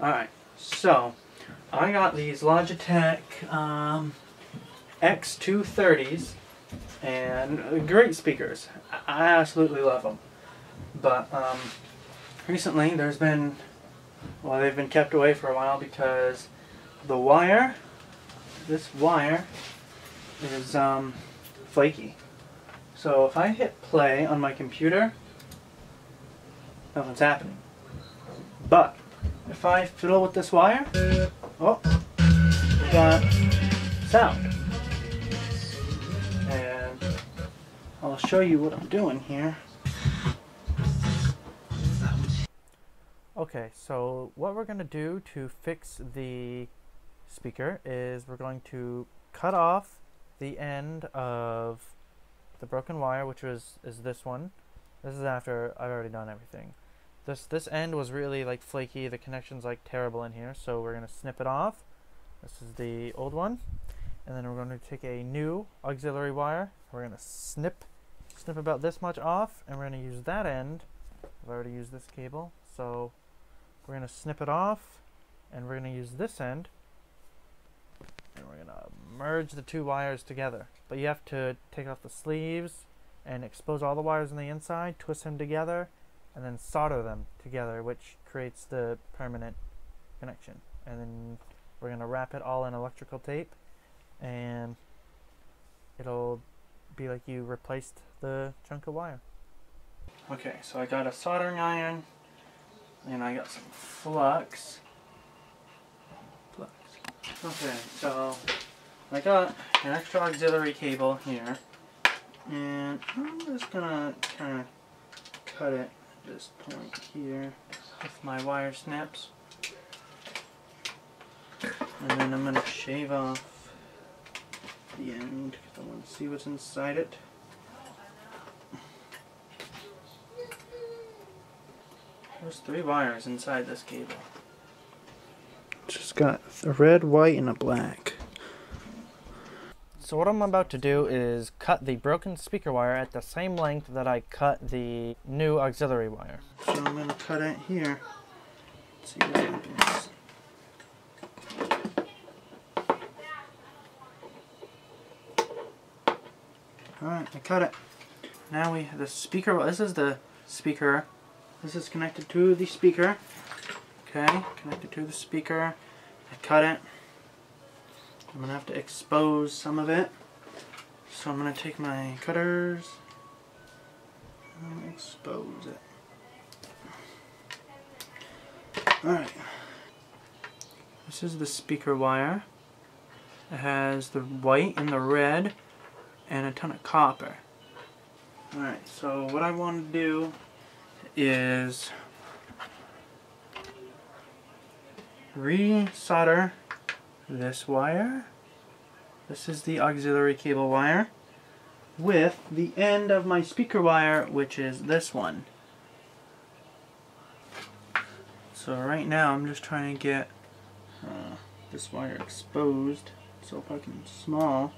Alright, so I got these Logitech x230s, and great speakers. I absolutely love them. But recently there's been, well, they've been kept away for a while because the wire, this wire is flaky. So if I hit play on my computer, nothing's happening. But if I fiddle with this wire, oh, we got sound. And I'll show you what I'm doing here. Okay, so what we're going to do to fix the speaker is we're going to cut off the end of the broken wire, which is this one. This is after I've already done everything. This end was really like flaky. The connection's like terrible in here, so we're going to snip it off. This is the old one. And then we're going to take a new auxiliary wire. We're going to snip about this much off, and we're going to use that end. I've already used this cable, so we're going to snip it off, and we're going to use this end, and we're going to merge the two wires together. But you have to take off the sleeves and expose all the wires on the inside, twist them together, and then solder them together, which creates the permanent connection. And then we're going to wrap it all in electrical tape, and it'll be like you replaced the chunk of wire. Okay, so I got a soldering iron, and I got some flux. Okay, so I got an extra auxiliary cable here, and I'm just gonna kind of cut it at this point here with my wire snips, and then I'm gonna shave off the end because I want to see what's inside it. There's 3 wires inside this cable. Just got a red, white, and a black. So what I'm about to do is cut the broken speaker wire at the same length that I cut the new auxiliary wire. So I'm going to cut it here. Let's see what happens. Alright, I cut it. Now we have the speaker. This is the speaker. This is connected to the speaker. Okay, connected to the speaker. I cut it. I'm going to have to expose some of it. So I'm going to take my cutters and expose it. Alright. This is the speaker wire. It has the white and the red and a ton of copper. Alright, so what I want to do is re-solder this wire. This is the auxiliary cable wire with the end of my speaker wire, which is this one. So right now I'm just trying to get this wire exposed so fucking small.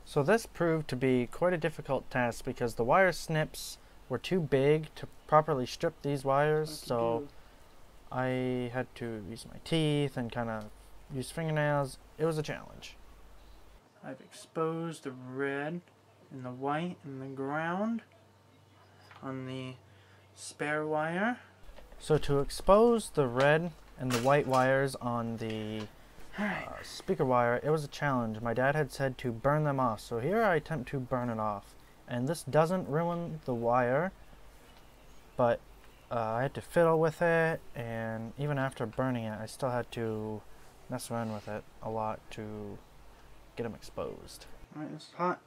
So this proved to be quite a difficult task because the wire snips were too big to properly strip these wires, so I had to use my teeth and kind of use fingernails. It was a challenge. I've exposed the red and the white and the ground on the spare wire. So to expose the red and the white wires on the speaker wire, it was a challenge. My dad had said to burn them off, so here I attempt to burn it off. And this doesn't ruin the wire, but I had to fiddle with it, and even after burning it, I still had to mess around with it a lot to get them exposed. Alright, this is hot.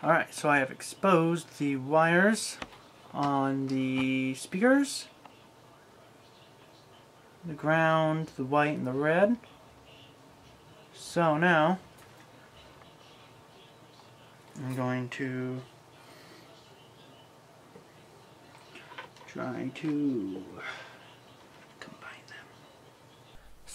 Alright, so I have exposed the wires on the speakers, the ground, the white, and the red. So now I'm going to try to combine them.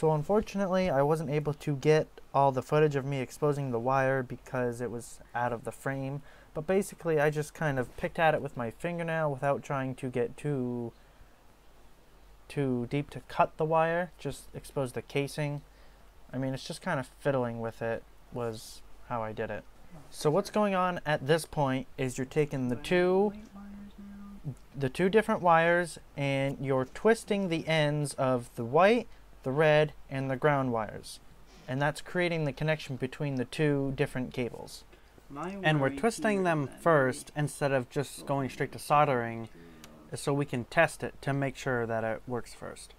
So unfortunately, I wasn't able to get all the footage of me exposing the wire because it was out of the frame. But basically, I just kind of picked at it with my fingernail without trying to get too deep to cut the wire. Just expose the casing. I mean, it's just kind of fiddling with it was how I did it. So what's going on at this point is you're taking the two different wires and you're twisting the ends of the white, the red, and the ground wires. And that's creating the connection between the two different cables. And we're twisting them first instead of just going straight to soldering, so we can test it to make sure that it works first.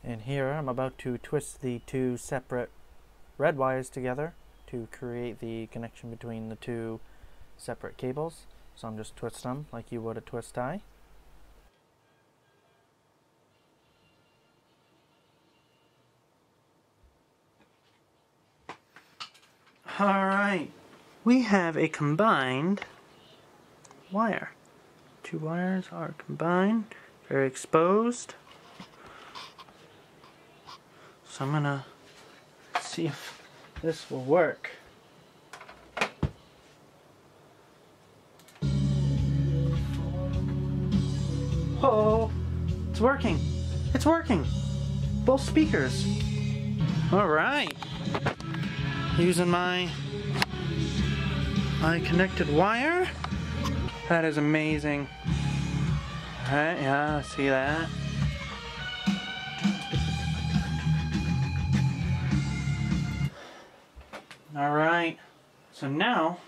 And here I'm about to twist the two separate red wires together to create the connection between the two separate cables. So I'm just twisting them like you would a twist tie. Alright, we have a combined wire. Two wires are combined, very exposed. So I'm gonna see if this will work. Oh, it's working. It's working. Both speakers. All right. Using my connected wire. That is amazing. All right, yeah, I see that. All right. So now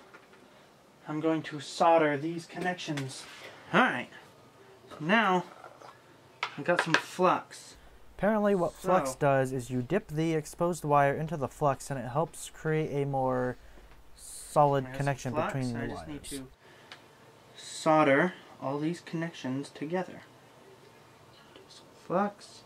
I'm going to solder these connections. All right. Now, I've got some flux. Apparently what flux does is you dip the exposed wire into the flux and it helps create a more solid connection between the wires. I just need to solder all these connections together. Do some flux.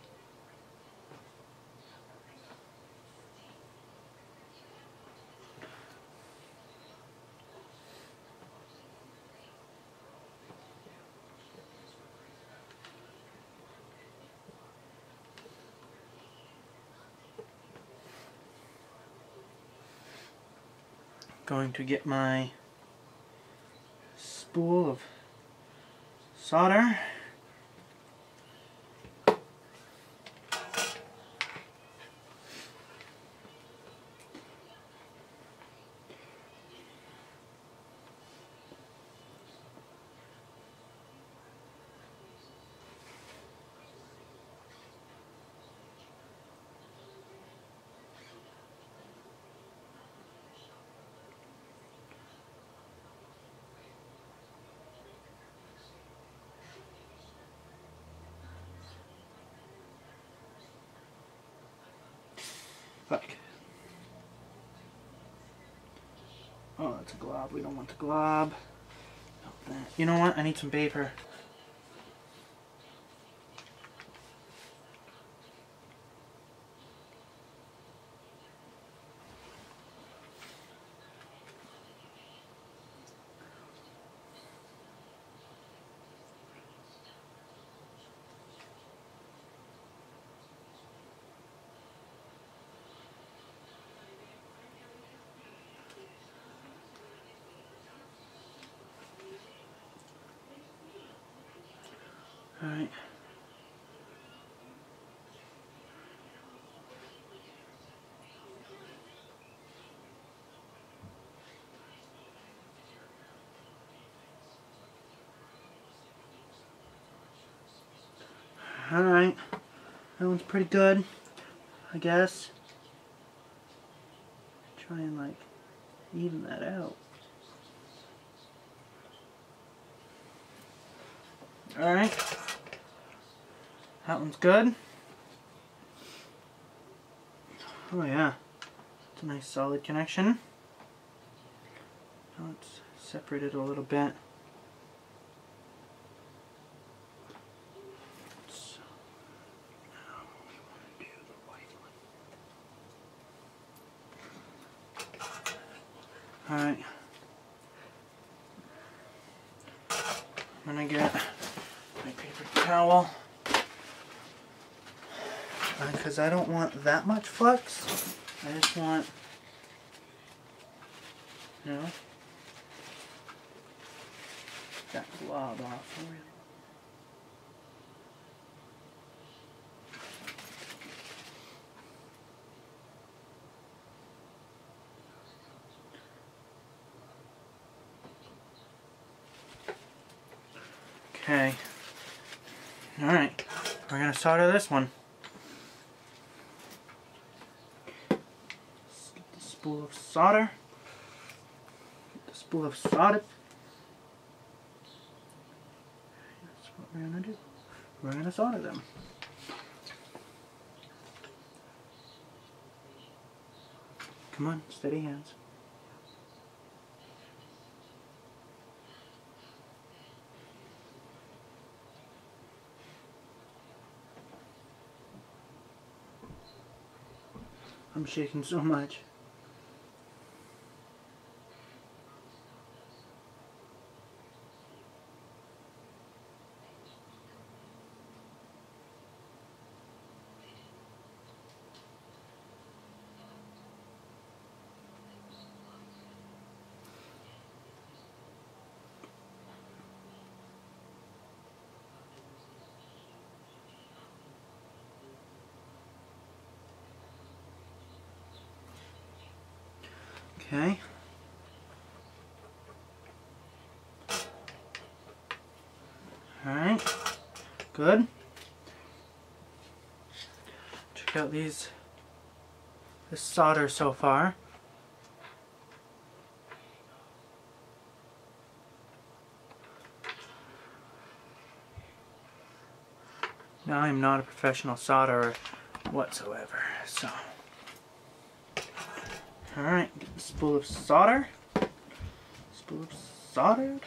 Going to get my spool of solder. Fuck. Oh, that's a glob. We don't want the glob. You know what? I need some paper. Alright. Alright. That one's pretty good, I guess. Try and like even that out. Alright. That one's good. Oh yeah. It's a nice solid connection. Now let's separate it a little bit. So now we want to do the white one. Alright. I'm gonna get my paper towel. Because I don't want that much flux. I just want, you know, that glob off for you. Okay. Alright. We're going to solder this one. Let's get the spool of solder. Get the spool of solder. That's what we're going to do. We're going to solder them. Come on, steady hands. I'm shaking so much. Okay. Alright. Good. Check out this solder so far. Now I'm not a professional solderer whatsoever, so. Alright, get the spool of solder. Spool of soldered.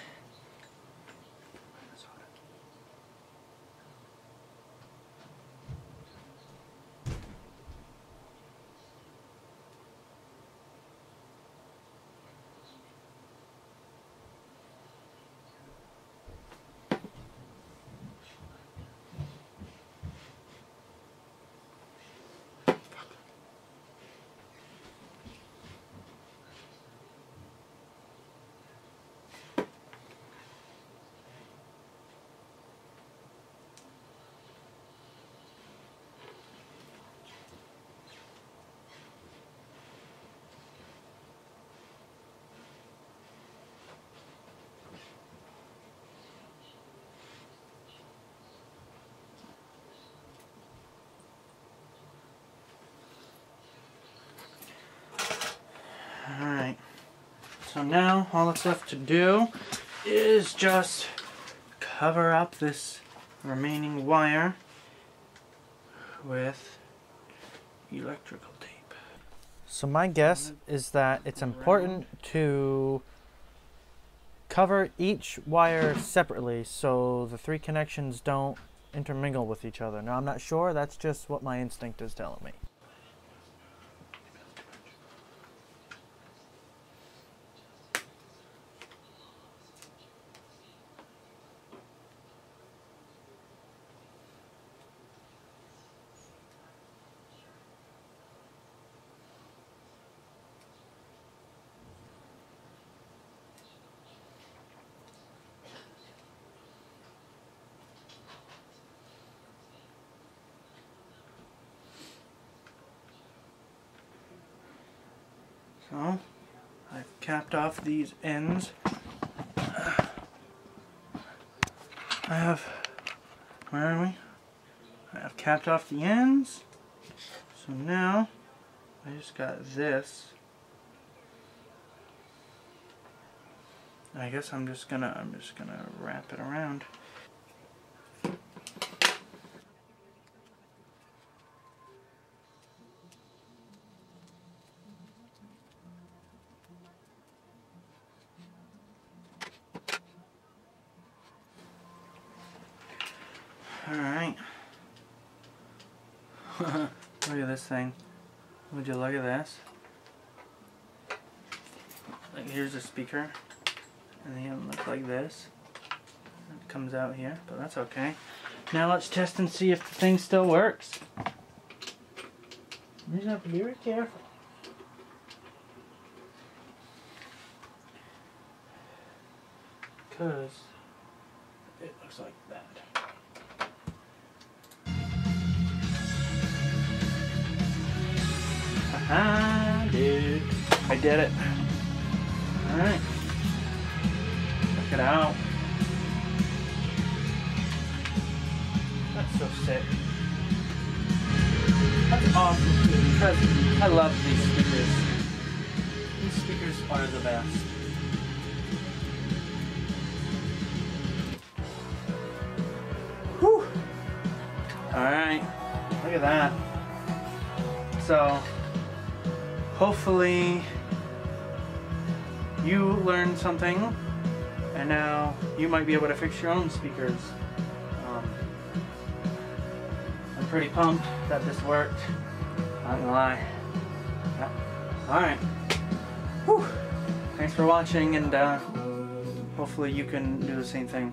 Alright, so now all that's left to do is just cover up this remaining wire with electrical tape. So my guess is that it's important to cover each wire separately so the three connections don't intermingle with each other. Now I'm not sure, that's just what my instinct is telling me. So, I've capped off these ends. Where are we? I've capped off the ends. So now, I just got this. I guess I'm just gonna wrap it around. Alright. Look at this thing. Would you look at this? Look here's a speaker, and they don't look like this. It comes out here, but that's okay. Now let's test and see if the thing still works. You just have to be very careful. Because it looks like that. Haha, dude. I did it. Alright. Check it out. That's so sick. That's awesome because I love these speakers. These speakers are the best. Whew. Alright. Look at that. So hopefully you learned something, and now you might be able to fix your own speakers. I'm pretty pumped that this worked, not gonna lie. Yeah. Alright. Whew. Thanks for watching, and hopefully you can do the same thing.